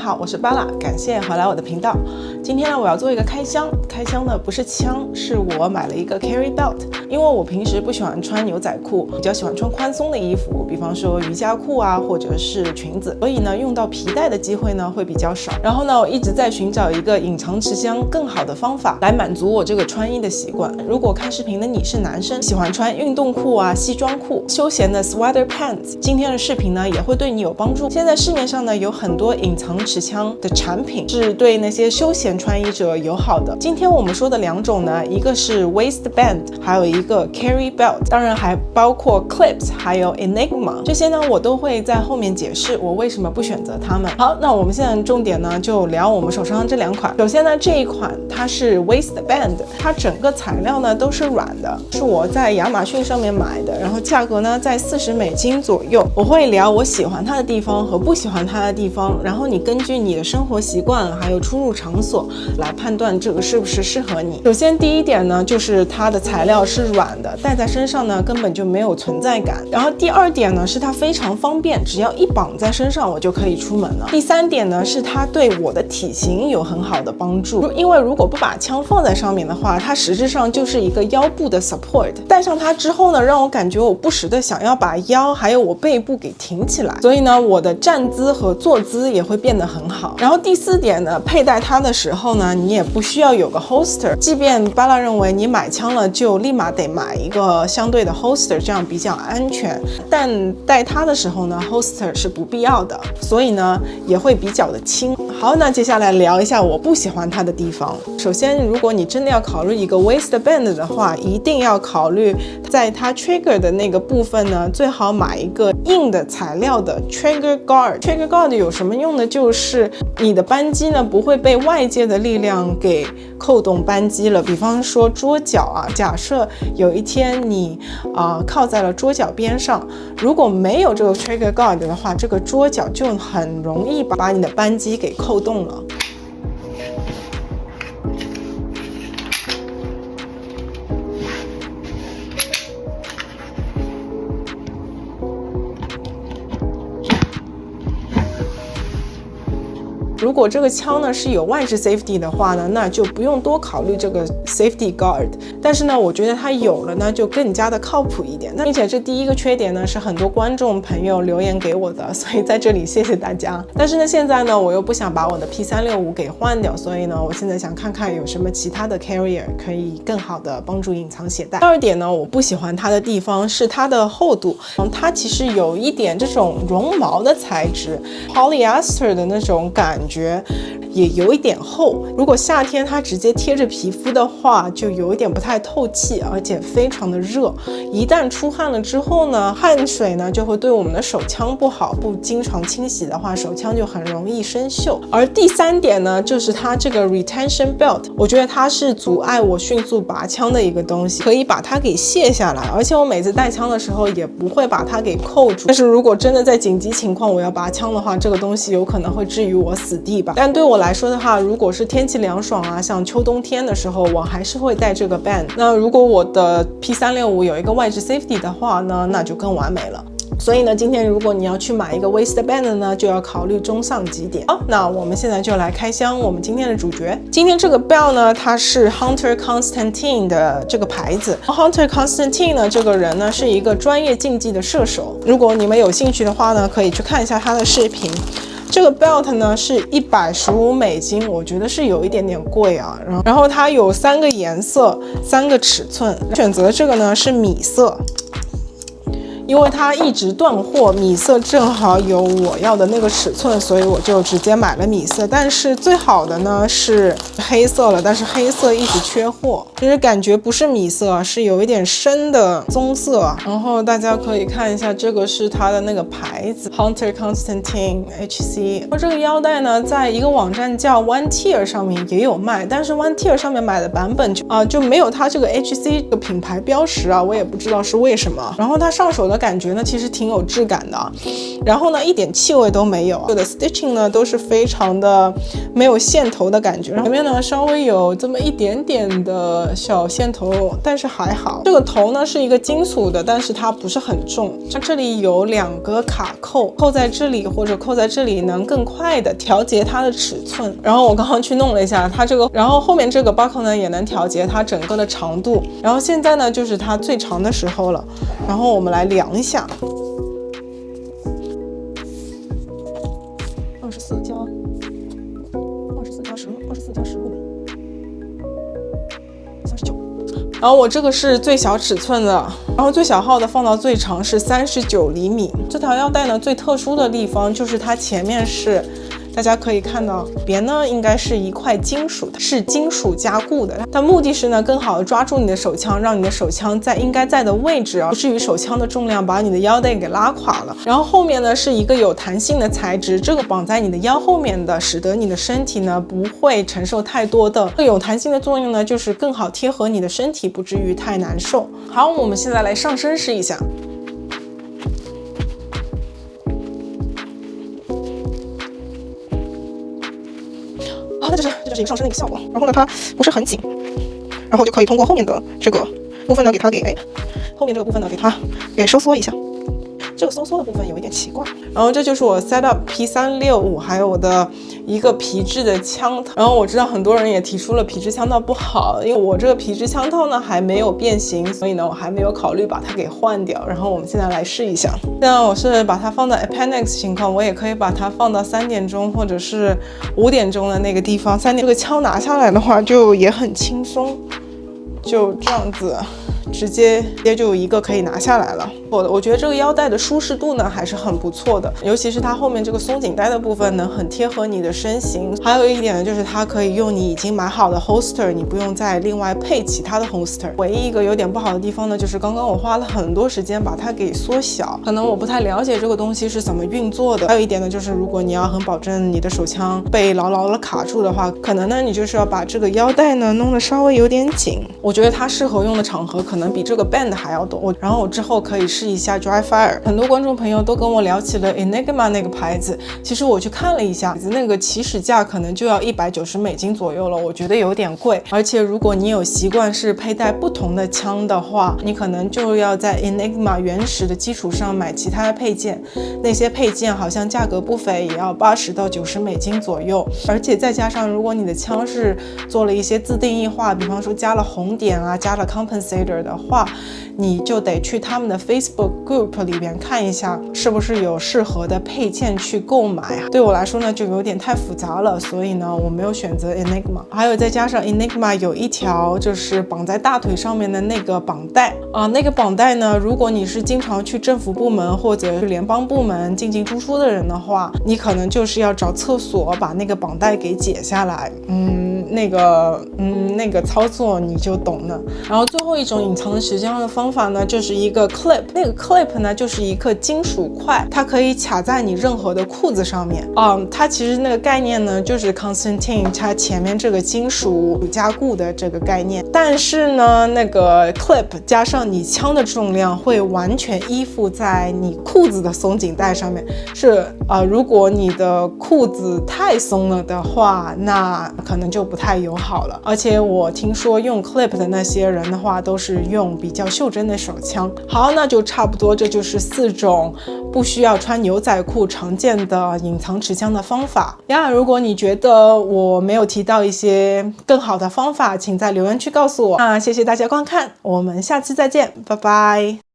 好，我是巴拉，感谢回来我的频道。今天呢，我要做一个开箱。开箱呢不是枪，是我买了一个 carry belt。因为我平时不喜欢穿牛仔裤，比较喜欢穿宽松的衣服，比方说瑜伽裤啊，或者是裙子，所以呢，用到皮带的机会呢会比较少。然后呢，我一直在寻找一个隐藏持枪更好的方法来满足我这个穿衣的习惯。如果看视频的你是男生，喜欢穿运动裤啊、西装裤、休闲的 sweater pants， 今天的视频呢也会对你有帮助。现在市面上呢有很多隐藏持枪的产品是对那些休闲穿衣者友好的。今天我们说的两种呢，一个是 waistband， 还有一个 carry belt， 当然还包括 clips， 还有 enigma， 这些呢我都会在后面解释我为什么不选择它们。好，那我们现在重点呢就聊我们手上这两款。首先呢，这一款它是 waistband， 它整个材料呢都是软的，是我在亚马逊上面买的，然后价格呢在$40左右。我会聊我喜欢它的地方和不喜欢它的地方，然后你根据你的生活习惯还有出入场所来判断这个是不是适合你。首先第一点呢，就是它的材料是软的，戴在身上呢根本就没有存在感。然后第二点呢，是它非常方便，只要一绑在身上我就可以出门了。第三点呢，是它对我的体型有很好的帮助，因为如果不把枪放在上面的话，它实质上就是一个腰部的 support。戴上它之后呢，让我感觉我不时的想要把腰还有我背部给挺起来，所以呢，我的站姿和坐姿也会变得很好。然后第四点呢，佩戴它的时候呢，你也不需要有个 holster， 即便巴拉认为你买枪了就立马得买一个相对的 holster， 这样比较安全，但戴它的时候呢 holster 是不必要的，所以呢也会比较的轻。好，那接下来聊一下我不喜欢它的地方。首先，如果你真的要考虑一个 waistband 的话，一定要考虑在它 trigger 的那个部分呢，最好买一个硬的材料的 trigger guard。trigger guard 有什么用呢？就是你的扳机呢不会被外界的力量给扣动扳机了。比方说桌角啊，假设有一天你靠在了桌角边上，如果没有这个 trigger guard 的话，这个桌角就很容易把你的扳机给扣动了。如果这个枪呢是有外置 safety 的话呢，那就不用多考虑这个 safety guard。但是呢，我觉得它有了呢，就更加的靠谱一点。并且这第一个缺点呢，是很多观众朋友留言给我的，所以在这里谢谢大家。但是呢，现在呢，我又不想把我的 P365给换掉，所以呢，我现在想看看有什么其他的 carrier 可以更好的帮助隐藏携带。第二点呢，我不喜欢它的地方是它的厚度，它其实有一点这种绒毛的材质 ，polyester 的那种感觉。也有一点厚，如果夏天它直接贴着皮肤的话，就有一点不太透气，而且非常的热。一旦出汗了之后呢，汗水呢就会对我们的手枪不好，不经常清洗的话，手枪就很容易生锈。而第三点呢，就是它这个 retention belt， 我觉得它是阻碍我迅速拔枪的一个东西，可以把它给卸下来，而且我每次带枪的时候也不会把它给扣住。但是如果真的在紧急情况我要拔枪的话，这个东西有可能会置于我死地吧。但对我来说的话，如果是天气凉爽啊，像秋冬天的时候，我还是会带这个 band。那如果我的 P365 有一个外置 safety 的话呢，那就更完美了。所以呢，今天如果你要去买一个 waistband 呢，就要考虑中上几点。好，那我们现在就来开箱我们今天的主角。今天这个 belt 呢，它是 Hunter Constantine 的这个牌子。Hunter Constantine 呢，这个人呢是一个专业竞技的射手。如果你们有兴趣的话呢，可以去看一下他的视频。这个 belt 呢是$115，我觉得是有一点点贵啊。然后它有3个颜色，3个尺寸，选择这个呢是米色。因为它一直断货，米色正好有我要的那个尺寸，所以我就直接买了米色。但是最好的呢是黑色了，但是黑色一直缺货，就是感觉不是米色，是有一点深的棕色。然后大家可以看一下，这个是它的那个牌子 Hunter Constantine HC。这个腰带呢，在一个网站叫 One Tier 上面也有卖，但是 One Tier 上面买的版本就没有它这个 HC 这个品牌标识啊，我也不知道是为什么。然后它上手的的感觉呢，其实挺有质感的，然后呢一点气味都没有，有的 stitching 呢都是非常的没有线头的感觉，前面呢稍微有这么一点点的小线头，但是还好。这个头呢是一个金属的，但是它不是很重，它这里有2个卡扣，扣在这里或者扣在这里，能更快的调节它的尺寸。然后我刚刚去弄了一下它这个，然后后面这个 buckle 呢也能调节它整个的长度。然后现在呢就是它最长的时候了，然后我们来量一下，24加10，24加15，39。然后我这个是最小尺寸的，然后最小号的放到最长是39厘米。这条腰带呢最特殊的地方就是它前面是，大家可以看到边呢应该是一块金属，是金属加固的，它目的是呢更好的抓住你的手枪，让你的手枪在应该在的位置，不至于手枪的重量把你的腰带给拉垮了。然后后面呢是一个有弹性的材质，这个绑在你的腰后面的，使得你的身体呢不会承受太多的。这个有弹性的作用呢，就是更好贴合你的身体，不至于太难受。好，我们现在来上身试一下。这就是一个上身的一个效果。然后呢，它不是很紧，然后就可以通过后面的这个部分呢，给它后面这个部分呢，给它收缩一下。这个收缩的部分有一点奇怪。然后这就是我 set up P365，还有我的一个皮质的枪套。然后我知道很多人也提出了皮质枪套不好，因为我这个皮质枪套呢还没有变形，所以呢我还没有考虑把它给换掉。然后我们现在来试一下。现在我是把它放在 appendix 情况，我也可以把它放到3点钟或者是5点钟的那个地方。3点这个枪拿下来的话就也很轻松，就这样子。直接就一个可以拿下来了。我觉得这个腰带的舒适度呢还是很不错的，尤其是它后面这个松紧带的部分能很贴合你的身形。还有一点呢，就是它可以用你已经买好的 holster， 你不用再另外配其他的 holster。唯一一个有点不好的地方呢，就是刚刚我花了很多时间把它给缩小，可能我不太了解这个东西是怎么运作的。还有一点呢，就是如果你要很保证你的手枪被牢牢的卡住的话，可能呢你就是要把这个腰带呢弄得稍微有点紧。我觉得它适合用的场合可能比这个 band 还要多。然后我之后可以试一下 dry fire。很多观众朋友都跟我聊起了 Enigma 那个牌子，其实我去看了一下，那个起始价可能就要190美金左右了，我觉得有点贵。而且如果你有习惯是佩戴不同的枪的话，你可能就要在 Enigma 原始的基础上买其他的配件，那些配件好像价格不菲，也要80到90美金左右。而且再加上如果你的枪是做了一些自定义化，比方说加了红点啊，加了 compensator 的话，你就得去他们的 Facebook group 里边看一下是不是有适合的配件去购买。对我来说呢就有点太复杂了，所以呢我没有选择 Enigma。还有再加上 Enigma 有一条就是绑在大腿上面的那个绑带啊，那个绑带呢，如果你是经常去政府部门或者是联邦部门进进出出的人的话，你可能就是要找厕所把那个绑带给解下来。那个操作你就懂了。然后最后一种隐藏时间的方法呢，就是一个 clip。那个 clip 呢，就是一个金属块，它可以卡在你任何的裤子上面。它其实那个概念呢，就是 Constantine 它前面这个金属加固的这个概念。但是呢，那个 clip 加上你枪的重量会完全依附在你裤子的松紧带上面。如果你的裤子太松了的话，那可能就不太友好了。而且我听说用 clip 的那些人的话，都是用比较袖珍的手枪。好，那就差不多，这就是4种不需要穿牛仔裤常见的隐藏持枪的方法呀。如果你觉得我没有提到一些更好的方法，请在留言区告诉我。那谢谢大家观看，我们下期再见，拜拜。